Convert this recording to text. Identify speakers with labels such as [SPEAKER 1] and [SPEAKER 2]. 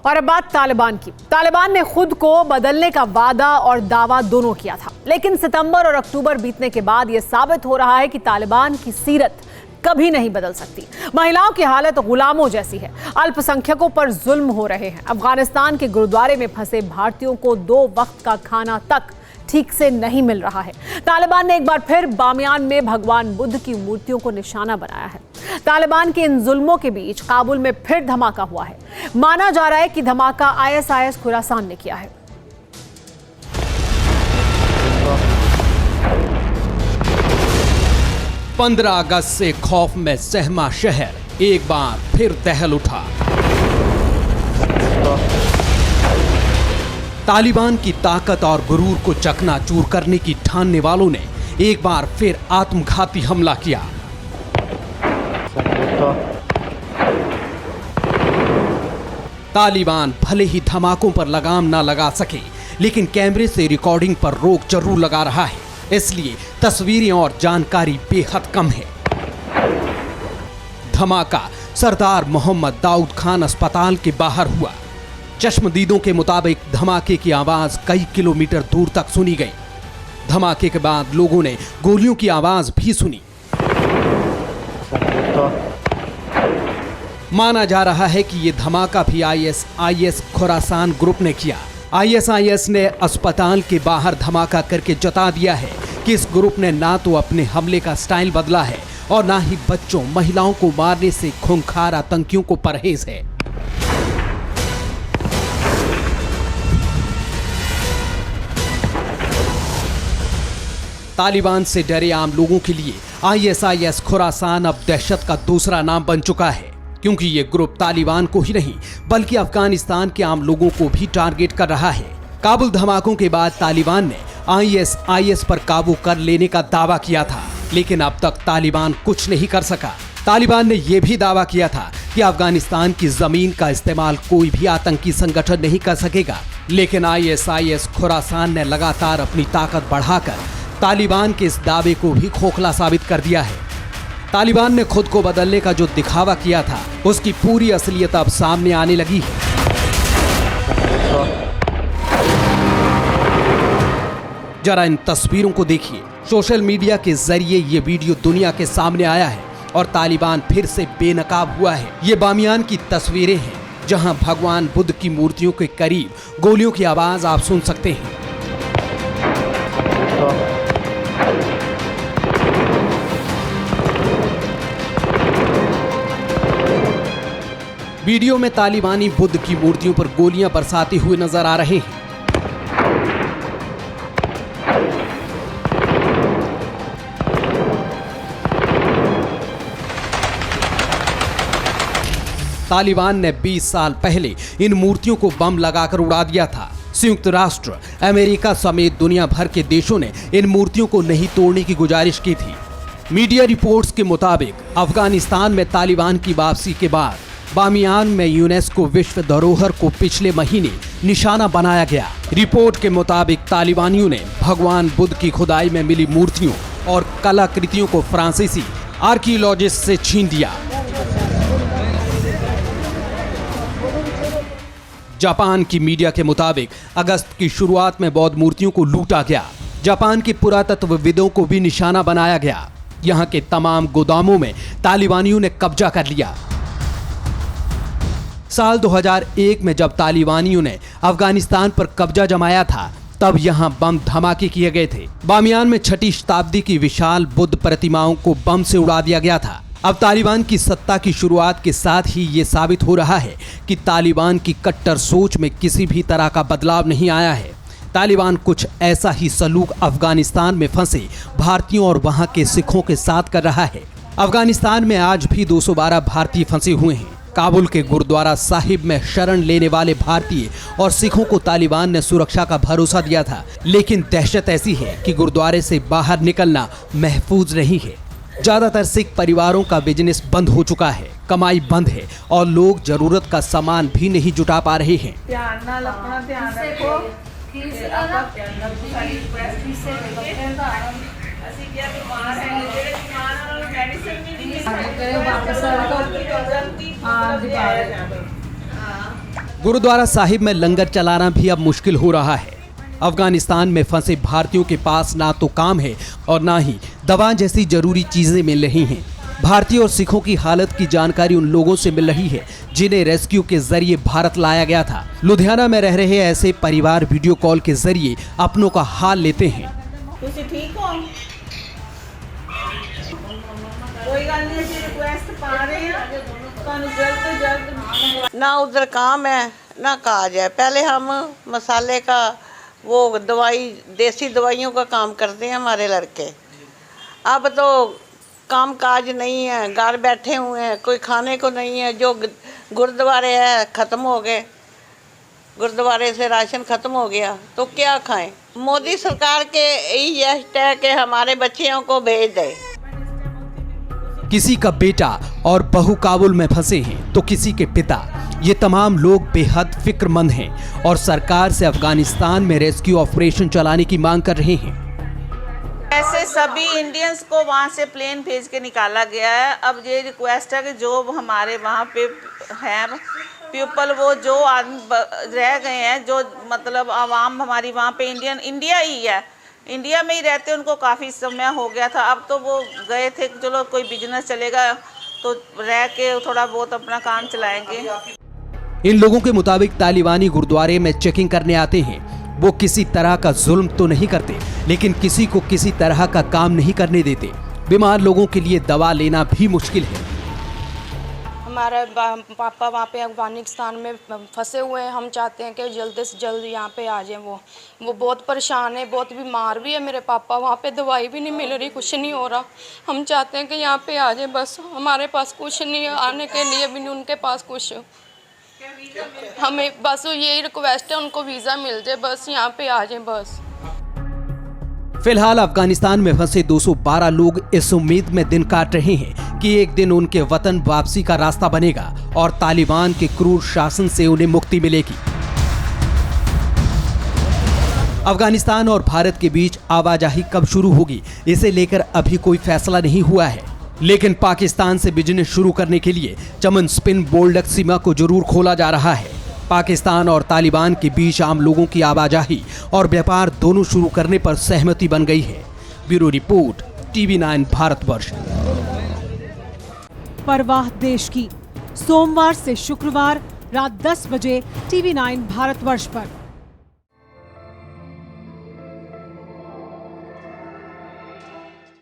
[SPEAKER 1] और अब बात तालिबान की। तालिबान ने खुद को बदलने का वादा और दावा दोनों किया था, लेकिन सितंबर और अक्टूबर बीतने के बाद यह साबित हो रहा है कि तालिबान की सीरत कभी नहीं बदल सकती। महिलाओं की हालत गुलामों जैसी है, अल्पसंख्यकों पर जुल्म हो रहे हैं। अफगानिस्तान के गुरुद्वारे में फंसे भारतीयों को 2 वक्त का खाना तक ठीक से नहीं मिल रहा है। तालिबान ने एक बार फिर बामियान में भगवान बुद्ध की मूर्तियों को निशाना बनाया है। तालिबान के इन जुल्मों के बीच काबुल में फिर धमाका हुआ है। माना जा रहा है कि धमाका आईएसआईएस खुरासान ने किया है।
[SPEAKER 2] पंद्रह अगस्त से खौफ में सहमा शहर एक बार फिर दहल उठा। तालिबान की ताकत और गुरूर को चकनाचूर करने की ठानने वालों ने एक बार फिर आत्मघाती हमला किया। तालिबान भले ही धमाकों पर लगाम ना लगा सके, लेकिन कैमरे से रिकॉर्डिंग पर रोक जरूर लगा रहा है, इसलिए तस्वीरें और जानकारी बेहद कम है। धमाका सरदार मोहम्मद दाऊद खान अस्पताल के बाहर हुआ। चश्मदीदों के मुताबिक धमाके की आवाज कई किलोमीटर दूर तक सुनी गई। धमाके के बाद लोगों ने गोलियों की आवाज भी सुनी। माना जा रहा है कि यह धमाका भी आईएसआईएस खुरासान ग्रुप ने किया। आईएसआईएस ने अस्पताल के बाहर धमाका करके जता दिया है कि इस ग्रुप ने ना तो अपने हमले का स्टाइल बदला है और ना ही बच्चों महिलाओं को मारने से खूंखार आतंकियों को परहेज है। तालिबान से डरे आम लोगों के लिए आईएसआईएस खुरासान अब दहशत का दूसरा नाम बन चुका है, क्योंकि ये ग्रुप तालिबान को ही नहीं बल्कि अफगानिस्तान के आम लोगों को भी टारगेट कर रहा है। काबुल धमाकों के बाद तालिबान ने आईएसआईएस पर काबू कर लेने का दावा किया था, लेकिन अब तक तालिबान कुछ नहीं कर सका। तालिबान ने यह भी दावा किया था कि अफगानिस्तान की जमीन का इस्तेमाल कोई भी आतंकी संगठन नहीं कर सकेगा, लेकिन आईएसआईएस खुरासान ने लगातार अपनी ताकत बढ़ाकर तालिबान के इस दावे को भी खोखला साबित कर दिया है। तालिबान ने खुद को बदलने का जो दिखावा किया था, उसकी पूरी असलियत अब सामने आने लगी है। जरा इन तस्वीरों को देखिए। सोशल मीडिया के जरिए ये वीडियो दुनिया के सामने आया है और तालिबान फिर से बेनकाब हुआ है। ये बामियान की तस्वीरें हैं, जहां भगवान बुद्ध की मूर्तियों के करीब गोलियों की आवाज आप सुन सकते हैं। वीडियो में तालिबानी बुद्ध की मूर्तियों पर गोलियां बरसाते हुए नजर आ रहे हैं। तालिबान ने 20 साल पहले इन मूर्तियों को बम लगाकर उड़ा दिया था। संयुक्त राष्ट्र, अमेरिका समेत दुनिया भर के देशों ने इन मूर्तियों को नहीं तोड़ने की गुजारिश की थी। मीडिया रिपोर्ट्स के मुताबिक अफगानिस्तान में तालिबान की वापसी के बाद बामियान में यूनेस्को विश्व धरोहर को पिछले महीने निशाना बनाया गया। रिपोर्ट के मुताबिक तालिबानियों ने भगवान बुद्ध की खुदाई में मिली मूर्तियों और कलाकृतियों को फ्रांसीसी आर्कियोलॉजिस्ट से छीन दिया। जापान की मीडिया के मुताबिक अगस्त की शुरुआत में बौद्ध मूर्तियों को लूटा गया। जापान के पुरातत्वविदों को भी निशाना बनाया गया। यहाँ के तमाम गोदामों में तालिबानियों ने कब्जा कर लिया। साल 2001 में जब तालिबानियों ने अफगानिस्तान पर कब्जा जमाया था, तब यहां बम धमाके किए गए थे। बामियान में 6वीं शताब्दी की विशाल बुद्ध प्रतिमाओं को बम से उड़ा दिया गया था। अब तालिबान की सत्ता की शुरुआत के साथ ही ये साबित हो रहा है कि तालिबान की कट्टर सोच में किसी भी तरह का बदलाव नहीं आया है। तालिबान कुछ ऐसा ही सलूक अफगानिस्तान में फंसे भारतीयों और वहां के सिखों के साथ कर रहा है। अफगानिस्तान में आज भी 212 भारतीय फंसे हुए हैं। काबुल के गुरुद्वारा साहिब में शरण लेने वाले भारतीय और सिखों को तालिबान ने सुरक्षा का भरोसा दिया था, लेकिन दहशत ऐसी है कि गुरुद्वारे से बाहर निकलना महफूज नहीं है। ज्यादातर सिख परिवारों का बिजनेस बंद हो चुका है, कमाई बंद है और लोग जरूरत का सामान भी नहीं जुटा पा रहे हैं। गुरुद्वारा साहिब में लंगर चलाना भी अब मुश्किल हो रहा है। अफगानिस्तान में फंसे भारतीयों के पास ना तो काम है और ना ही दवा जैसी जरूरी चीजें मिल रही हैं। भारतीय और सिखों की हालत की जानकारी उन लोगों से मिल रही है जिन्हें रेस्क्यू के जरिए भारत लाया गया था। लुधियाना में रह रहे ऐसे परिवार वीडियो कॉल के जरिए अपनों का हाल लेते हैं।
[SPEAKER 3] ਤੁਸੀਂ ਠੀਕ ਹੋ कोई गल नहीं ਅਸੀਂ रिक्वेस्ट पा रहे हैं ਤੁਹਾਨੂੰ जल्द से जल्द
[SPEAKER 4] ना उधर काम है ना काज है। पहले हम मसाले का वो दवाई देसी दवाइयों का काम करते हैं हमारे लड़के। अब तो काम काज नहीं है, घर बैठे हुए हैं, कोई खाने को नहीं है। जो गुरुद्वारे है ख़त्म हो गए, गुरुद्वारे से राशन ख़त्म हो गया तो क्या खाएं। मोदी सरकार के यही यश है कि हमारे बच्चियों को भेज दे।
[SPEAKER 2] किसी का बेटा और बहू काबुल में फंसे हैं तो किसी के पिता। ये तमाम लोग बेहद फिक्रमंद हैं और सरकार से अफगानिस्तान में रेस्क्यू ऑपरेशन चलाने की मांग कर रहे हैं।
[SPEAKER 3] ऐसे सभी इंडियंस को वहाँ से प्लेन भेज के निकाला गया है। अब ये रिक्वेस्ट है कि जो हमारे वहाँ पे हैं पीपल, वो जो रह गए हैं, जो मतलब आवाम हमारी वहाँ पे इंडिया ही है, इंडिया में ही रहते, उनको काफ़ी समय हो गया था। अब तो वो गए थे, चलो कोई बिजनेस चलेगा तो रह के थोड़ा बहुत अपना काम चलाएंगे।
[SPEAKER 2] इन लोगों के मुताबिक तालिबानी गुरुद्वारे में चेकिंग करने आते हैं। वो किसी तरह का जुल्म तो नहीं करते, लेकिन किसी को किसी तरह का काम नहीं करने देते। बीमार लोगों के लिए दवा लेना भी मुश्किल है।
[SPEAKER 5] हमारे पापा वहाँ पे अफगानिस्तान में फंसे हुए हैं। हम चाहते हैं कि जल्द से जल्द यहाँ पे आ जाएं। वो बहुत परेशान है, बहुत बीमार भी है मेरे पापा। वहाँ पे दवाई भी नहीं मिल रही, कुछ नहीं हो रहा। हम चाहते हैं कि यहाँ पे आ जाएं। बस हमारे पास कुछ नहीं है, आने के लिए भी नहीं उनके पास कुछ। हमें बस यही रिक्वेस्ट है, उनको वीज़ा मिल जाए, बस यहाँ पे आ जाएं बस।
[SPEAKER 2] फिलहाल अफगानिस्तान में फंसे 212 लोग इस उम्मीद में दिन काट रहे हैं कि एक दिन उनके वतन वापसी का रास्ता बनेगा और तालिबान के क्रूर शासन से उन्हें मुक्ति मिलेगी। अफगानिस्तान और भारत के बीच आवाजाही कब शुरू होगी, इसे लेकर अभी कोई फैसला नहीं हुआ है। लेकिन पाकिस्तान से बिजनेस शुरू करने के लिए चमन स्पिन बोल्डक सीमा को जरूर खोला जा रहा है। पाकिस्तान और तालिबान के बीच आम लोगों की आवाजाही और व्यापार दोनों शुरू करने पर सहमति बन गई है। Bureau report, TV9 Bharatvarsh.
[SPEAKER 6] परवाह देश की, सोमवार से शुक्रवार रात 10 बजे TV9 भारतवर्ष पर।